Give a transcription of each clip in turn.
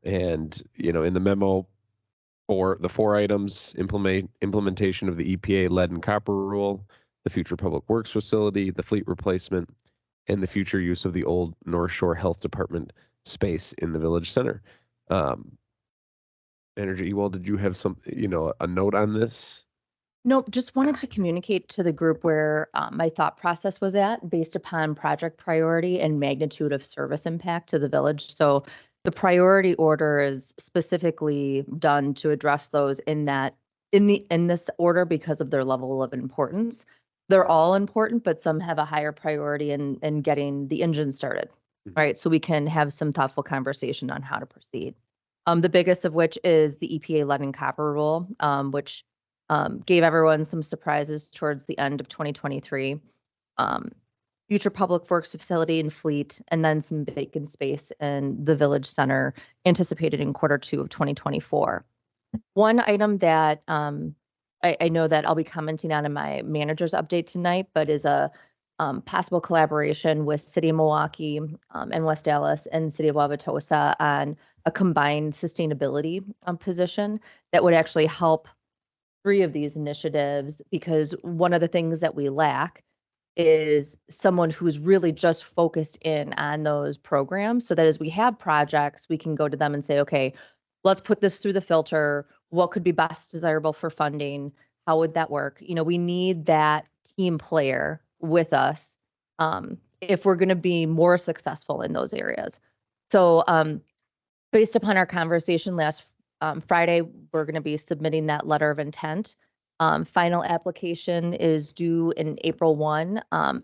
And, in the memo, for the four items: implementation of the EPA lead and copper rule, the future public works facility, the fleet replacement, and the future use of the old North Shore Health Department space in the village center. Energy Ewald, did you have a note on this? Nope, just wanted to communicate to the group where my thought process was at based upon project priority and magnitude of service impact to the village. So the priority order is specifically done to address those in this order because of their level of importance. They're all important, but some have a higher priority in getting the engine started, right? So we can have some thoughtful conversation on how to proceed. The biggest of which is the EPA lead and copper rule, which gave everyone some surprises towards the end of 2023. Future public works facility and fleet, and then some vacant space in the village center anticipated in Q2 of 2024. One item that I know that I'll be commenting on in my manager's update tonight, but is a possible collaboration with City of Milwaukee and West Dallas and City of Wauwatosa on a combined sustainability position that would actually help three of these initiatives, because one of the things that we lack is someone who's really just focused in on those programs, so that as we have projects, we can go to them and say, okay, let's put this through the filter. What could be best desirable for funding? How would that work? We need that team player with us if we're going to be more successful in those areas. So based upon our conversation last Friday, we're going to be submitting that letter of intent. Final application is due in April 1, and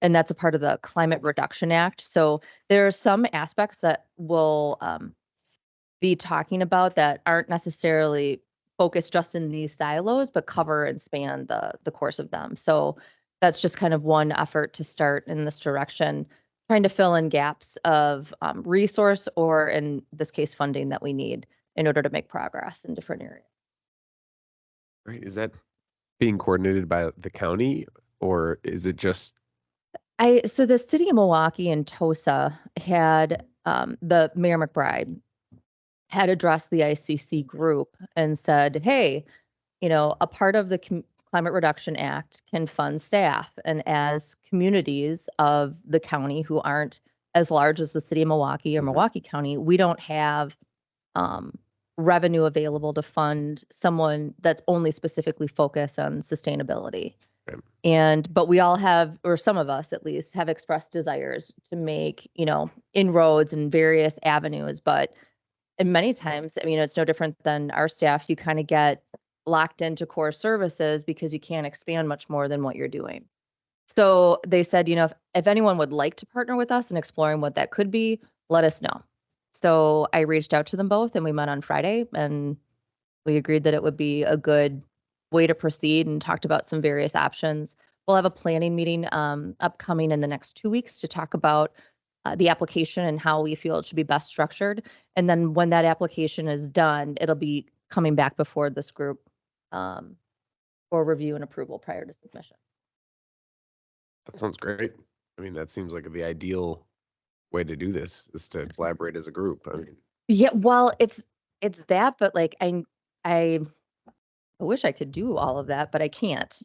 that's a part of the Climate Reduction Act. So there are some aspects that we'll be talking about that aren't necessarily focused just in these silos, but cover and span the course of them. So that's just kind of one effort to start in this direction, trying to fill in gaps of resource, or in this case, funding that we need in order to make progress in different areas. Right. Is that being coordinated by the county, or is it just? So the City of Milwaukee and TOSA had, the Mayor McBride had addressed the ICC group and said, hey, a part of the Climate Reduction Act can fund staff. And as communities of the county who aren't as large as the City of Milwaukee or Milwaukee County, we don't have revenue available to fund someone that's only specifically focused on sustainability. Okay. But we all have, or some of us at least, have expressed desires to make, inroads in various avenues. But and many times, it's no different than our staff. You kind of get locked into core services because you can't expand much more than what you're doing. So they said, if anyone would like to partner with us in exploring what that could be, let us know. So I reached out to them both, and we met on Friday, and we agreed that it would be a good way to proceed, and talked about some various options. We'll have a planning meeting upcoming in the next 2 weeks to talk about the application and how we feel it should be best structured. And then when that application is done, it'll be coming back before this group for review and approval prior to submission. That sounds great. That seems like the ideal way to do this, is to collaborate as a group. Yeah, well, it's that, but I wish I could do all of that, but I can't.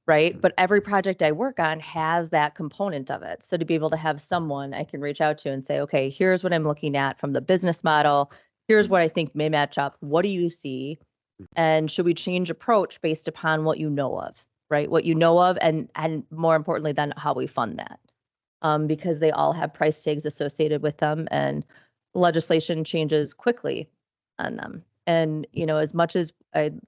Right. But every project I work on has that component of it. So to be able to have someone I can reach out to and say, okay, here's what I'm looking at from the business model. Here's what I think may match up. What do you see? And should we change approach based upon what you know of, right? What you know of, and more importantly, then how we fund that. Because they all have price tags associated with them, and legislation changes quickly on them. And, as much as I'd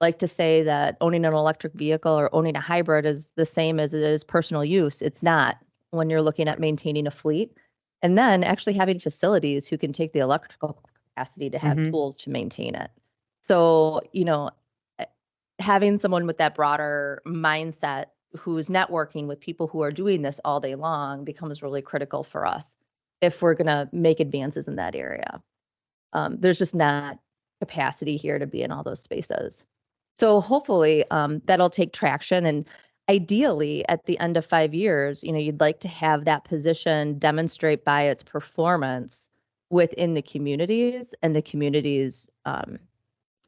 like to say that owning an electric vehicle or owning a hybrid is the same as it is personal use, it's not when you're looking at maintaining a fleet. And then actually having facilities who can take the electrical capacity to have tools to maintain it. So, having someone with that broader mindset who's networking with people who are doing this all day long becomes really critical for us if we're going to make advances in that area. There's just not capacity here to be in all those spaces. So hopefully that'll take traction. And ideally, at the end of 5 years, you'd like to have that position demonstrate by its performance within the communities and the communities'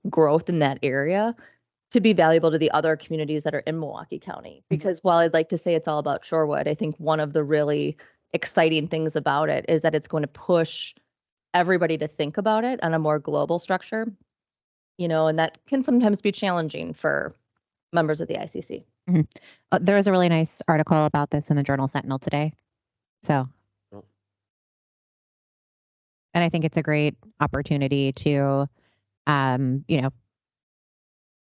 growth in that area to be valuable to the other communities that are in Milwaukee County. Because while I'd like to say it's all about Shorewood, I think one of the really exciting things about it is that it's going to push everybody to think about it on a more global structure, and that can sometimes be challenging for members of the ICC. There was a really nice article about this in the Journal Sentinel today. So, and I think it's a great opportunity to,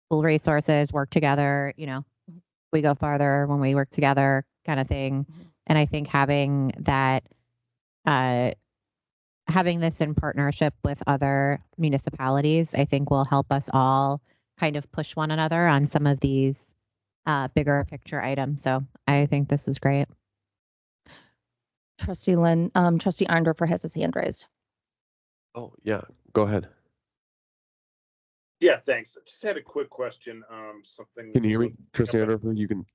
pool resources, work together, we go farther when we work together kind of thing. And I think having that, having this in partnership with other municipalities, I think will help us all kind of push one another on some of these bigger picture items. So I think this is great. Trustee Arndorfer has his hand raised. Oh, yeah, go ahead. Yeah, thanks. I just had a quick question. Something. Can you hear me, Trustee Arndorfer? You can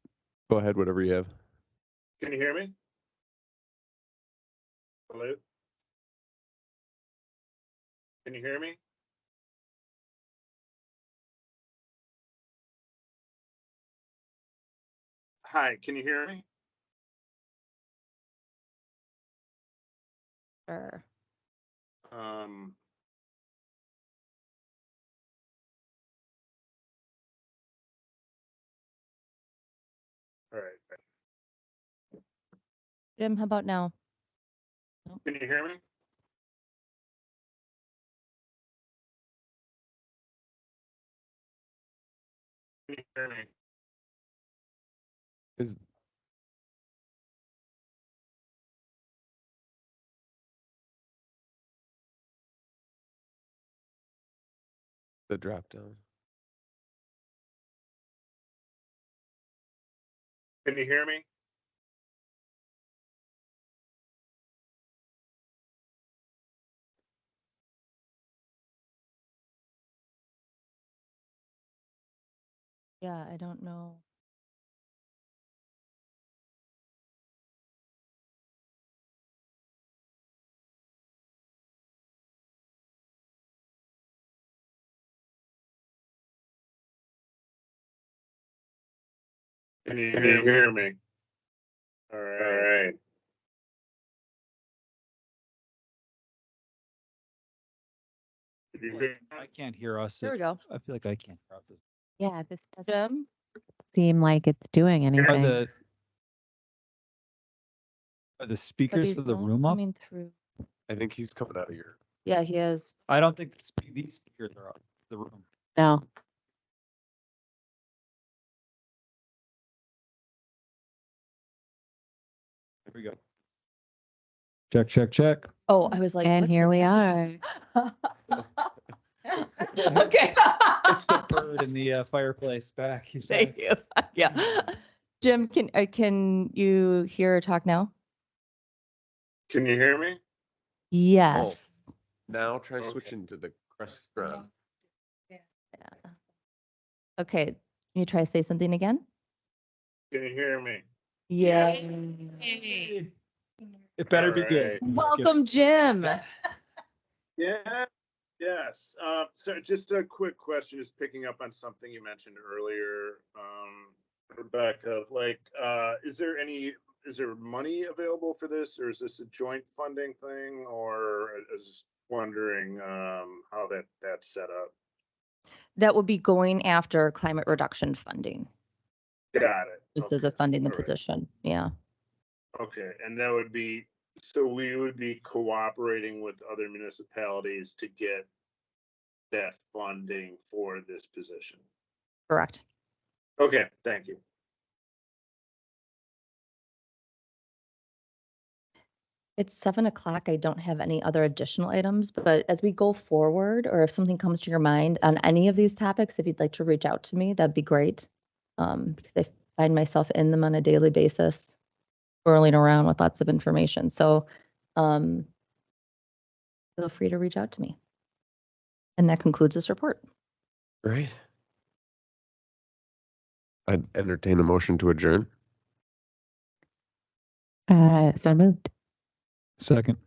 go ahead, whatever you have. Can you hear me? Hello? Can you hear me? Hi, can you hear me? Sure. All right. Jim, how about now? Can you hear me? Can you hear me? Is the drop down? Can you hear me? Yeah, I don't know. Can you hear me? All right. I can't hear us. There we go. I feel like I can't hear us. Yeah, this doesn't Jim? seem like it's doing Are anything. the speakers But for the he's not room up? coming through. I think he's coming out of your. Yeah, he is. I don't think these speakers are up the room. No. Here we go. Check, check, check. Oh, I was like, And what's here the we name? are. Okay. It's the bird in the fireplace back. He's back. Thank you. Yeah. Jim, can you hear or talk now? Can you hear me? Yes. Now try Okay. switching to the crest ground. Yeah. Okay. Can you try to say something again? Can you hear me? Yeah. It better be All good. right. Welcome, Jim. Yeah. Yes. So just a quick question, just picking up on something you mentioned earlier, Rebecca, is there money available for this, or is this a joint funding thing, or I was just wondering, how that's set up? That would be going after climate reduction funding. Got it. This is a Okay. funding the All right. position. Yeah. Okay, and that would be, so we would be cooperating with other municipalities to get that funding for this position. Correct. Okay, thank you. It's 7:00. I don't have any other additional items, but as we go forward, or if something comes to your mind on any of these topics, if you'd like to reach out to me, that'd be great. Because I find myself in them on a daily basis, swirling around with lots of information. So feel free to reach out to me. And that concludes this report. Right. I'd entertain a motion to adjourn. So moved. Second.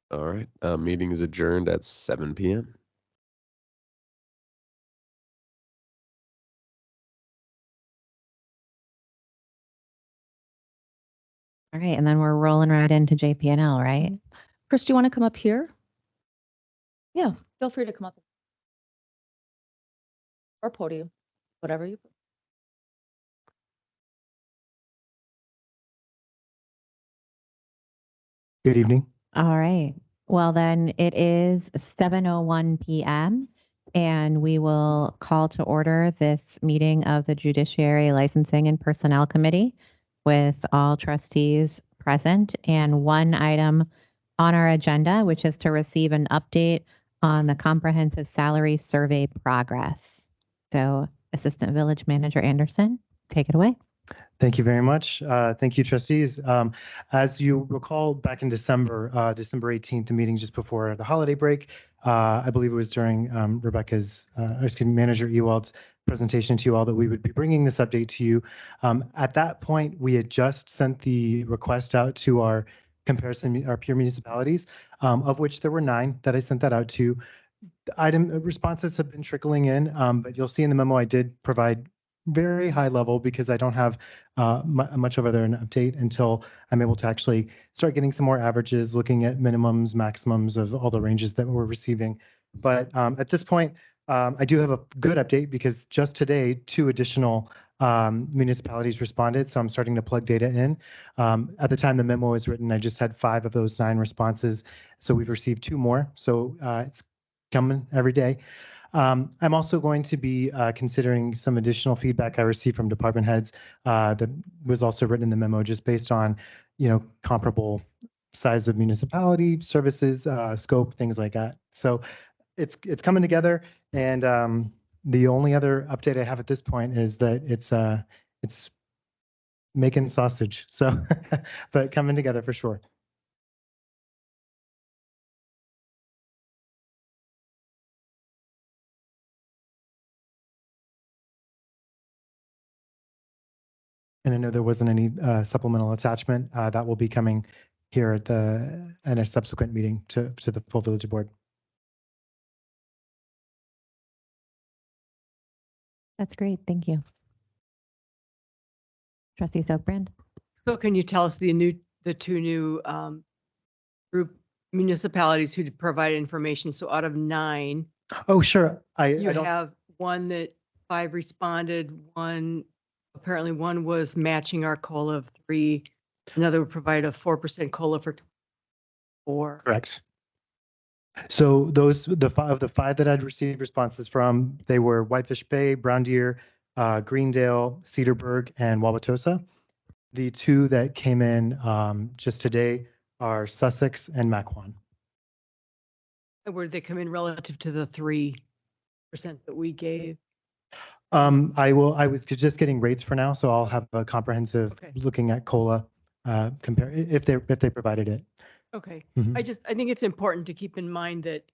All right. Meeting is adjourned at 7 p.m. All right, and then we're rolling right into JPNL, right? Chris, do you want to come up here? Yeah, feel free to come up. Or podium, whatever you. Good evening. All right. Well, then it is 7:01 p.m. and we will call to order this meeting of the Judiciary Licensing and Personnel Committee with all trustees present and one item on our agenda, which is to receive an update on the comprehensive salary survey progress. So Assistant Village Manager Anderson, take it away. Thank you very much. Thank you, trustees. As you recall, back in December, December 18th, the meeting just before the holiday break, I believe it was during Manager Ewald's presentation to you all that we would be bringing this update to you. At that point, we had just sent the request out to our peer municipalities, of which there were 9 that I sent that out to. The item responses have been trickling in, but you'll see in the memo I did provide very high level because I don't have much of other an update until I'm able to actually start getting some more averages, looking at minimums, maximums of all the ranges that we're receiving. But at this point, I do have a good update because just today, 2 additional municipalities responded. So I'm starting to plug data in. At the time the memo was written, I just had 5 of those 9 responses. So we've received 2 more. So it's coming every day. I'm also going to be considering some additional feedback I received from department heads that was also written in the memo, just based on, comparable size of municipality, services, scope, things like that. So it's coming together, and the only other update I have at this point is that it's making sausage. So, but coming together for sure. And I know there wasn't any supplemental attachment that will be coming here at in a subsequent meeting to the full village board. That's great. Thank you. Trustee Soakbrand. So can you tell us the 2 new group municipalities who provide information? So out of 9, Oh, sure. you I don't. have one that 5 responded, apparently one was matching our COLA of 3, another would provide a 4% COLA for 4. Correct. So the 5 that I'd received responses from, they were Whitefish Bay, Brown Deer, Greendale, Cedarburg, and Wauwatosa. The 2 that came in just today are Sussex and Macquan. And where they come in relative to the 3% that we gave. I was just getting rates for now, so I'll have a comprehensive looking at COLA compare if they provided it. Okay. Mhm. I think it's important to keep in mind that,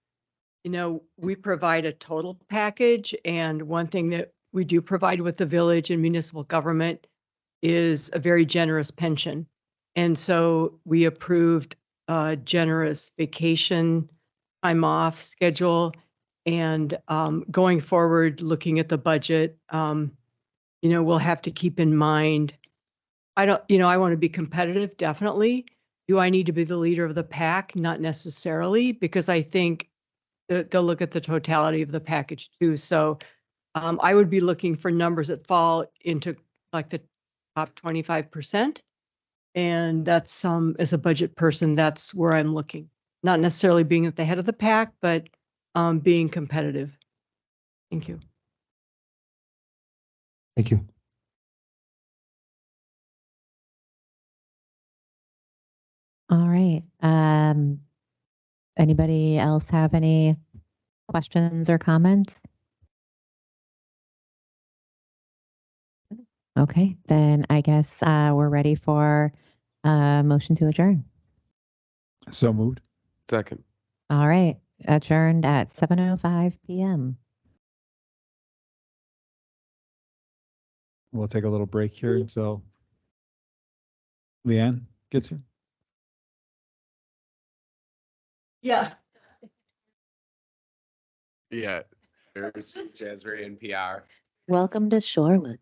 we provide a total package, and one thing that we do provide with the village and municipal government is a very generous pension. And so we approved a generous vacation time off schedule. And going forward, looking at the budget, we'll have to keep in mind, I want to be competitive, definitely. Do I need to be the leader of the pack? Not necessarily, because I think they'll look at the totality of the package too. So I would be looking for numbers that fall into like the top 25%. And that's as a budget person, that's where I'm looking. Not necessarily being at the head of the pack, but being competitive. Thank you. Thank you. All right. Anybody else have any questions or comments? Okay, then I guess we're ready for a motion to adjourn. So moved. Second. All right, adjourned at 7:05 p.m. We'll take a little break here until Leanne gets here. Yeah. Yeah. There's Jazzberry NPR. Welcome to Shorewood.